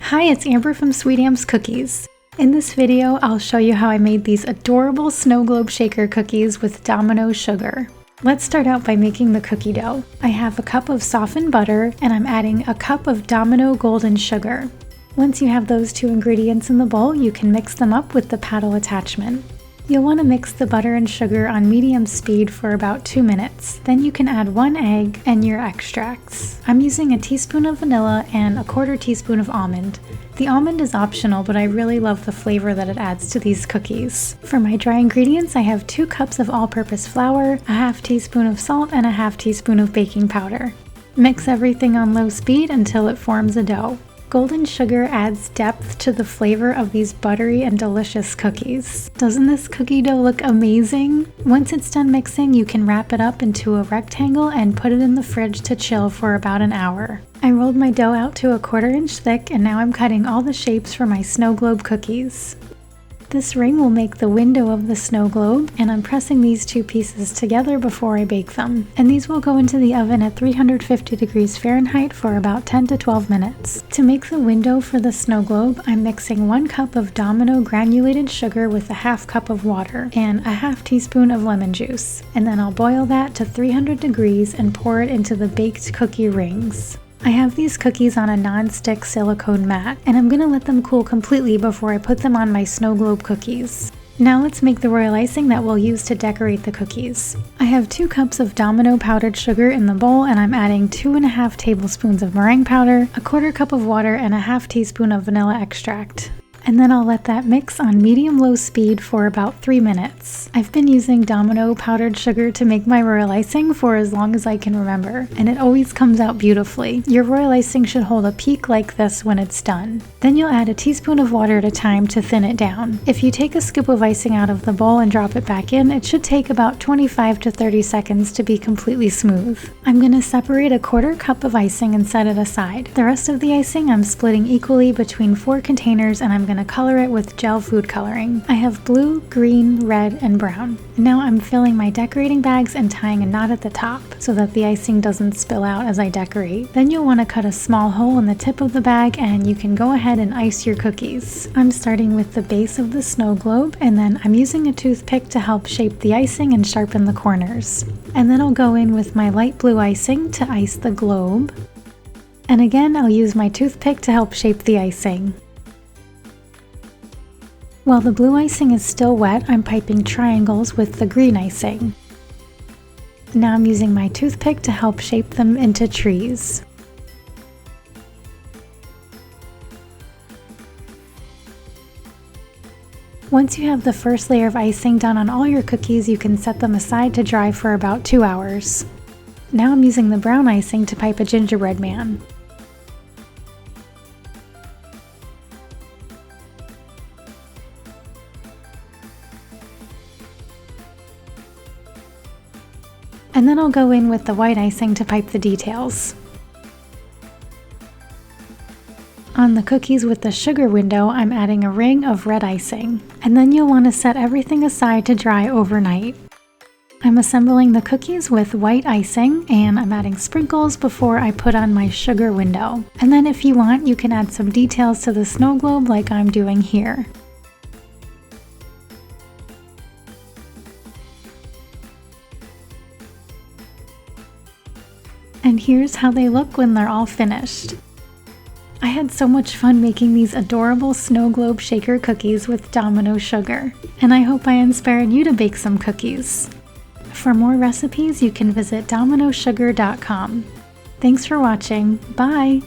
Hi, it's Amber from Sweet Am's Cookies. In this video, I'll show you how I made these adorable snow globe shaker cookies with Domino sugar. Let's start out by making the cookie dough. I have a cup of softened butter and I'm adding a cup of Domino Golden Sugar. Once you have those two ingredients in the bowl, you can mix them up with the paddle attachment. You'll want to mix the butter and sugar on medium speed for about 2 minutes. Then you can add 1 egg and your extracts. I'm using a teaspoon of vanilla and a 1/4 teaspoon of almond. The almond is optional, but I really love the flavor that it adds to these cookies. For my dry ingredients, I have 2 cups of all-purpose flour, a 1/2 teaspoon of salt, and a 1/2 teaspoon of baking powder. Mix everything on low speed until it forms a dough. Golden sugar adds depth to the flavor of these buttery and delicious cookies. Doesn't this cookie dough look amazing? Once it's done mixing, you can wrap it up into a rectangle and put it in the fridge to chill for about an hour. I rolled my dough out to a 1/4 inch thick and now I'm cutting all the shapes for my snow globe cookies. This ring will make the window of the snow globe, and I'm pressing these 2 pieces together before I bake them. And these will go into the oven at 350 degrees Fahrenheit for about 10 to 12 minutes. To make the window for the snow globe, I'm mixing 1 cup of Domino granulated sugar with a 1/2 cup of water and a 1/2 teaspoon of lemon juice. And then I'll boil that to 300 degrees and pour it into the baked cookie rings. I have these cookies on a non-stick silicone mat, and I'm gonna let them cool completely before I put them on my snow globe cookies. Now let's make the royal icing that we'll use to decorate the cookies. I have 2 cups of Domino powdered sugar in the bowl, and I'm adding 2½ tablespoons of meringue powder, a 1/4 cup of water, and a 1/2 teaspoon of vanilla extract. And then I'll let that mix on medium-low speed for about 3 minutes. I've been using Domino powdered sugar to make my royal icing for as long as I can remember, and it always comes out beautifully. Your royal icing should hold a peak like this when it's done. Then you'll add a teaspoon of water at a time to thin it down. If you take a scoop of icing out of the bowl and drop it back in, it should take about 25 to 30 seconds to be completely smooth. I'm gonna separate a 1/4 cup of icing and set it aside. The rest of the icing I'm splitting equally between 4 containers, and I'm gonna color it with gel food coloring. I have blue, green, red, and brown. Now I'm filling my decorating bags and tying a knot at the top so that the icing doesn't spill out as I decorate. Then you'll want to cut a small hole in the tip of the bag and you can go ahead and ice your cookies. I'm starting with the base of the snow globe, and then I'm using a toothpick to help shape the icing and sharpen the corners. And then I'll go in with my light blue icing to ice the globe. And again, I'll use my toothpick to help shape the icing. While the blue icing is still wet, I'm piping triangles with the green icing. Now I'm using my toothpick to help shape them into trees. Once you have the first layer of icing done on all your cookies, you can set them aside to dry for about 2 hours. Now I'm using the brown icing to pipe a gingerbread man. And then I'll go in with the white icing to pipe the details. On the cookies with the sugar window, I'm adding a ring of red icing. And then you'll want to set everything aside to dry overnight. I'm assembling the cookies with white icing, and I'm adding sprinkles before I put on my sugar window. And then if you want, you can add some details to the snow globe like I'm doing here. And here's how they look when they're all finished. I had so much fun making these adorable snow globe shaker cookies with Domino sugar, and I hope I inspired you to bake some cookies. For more recipes, you can visit dominosugar.com. Thanks for watching. Bye!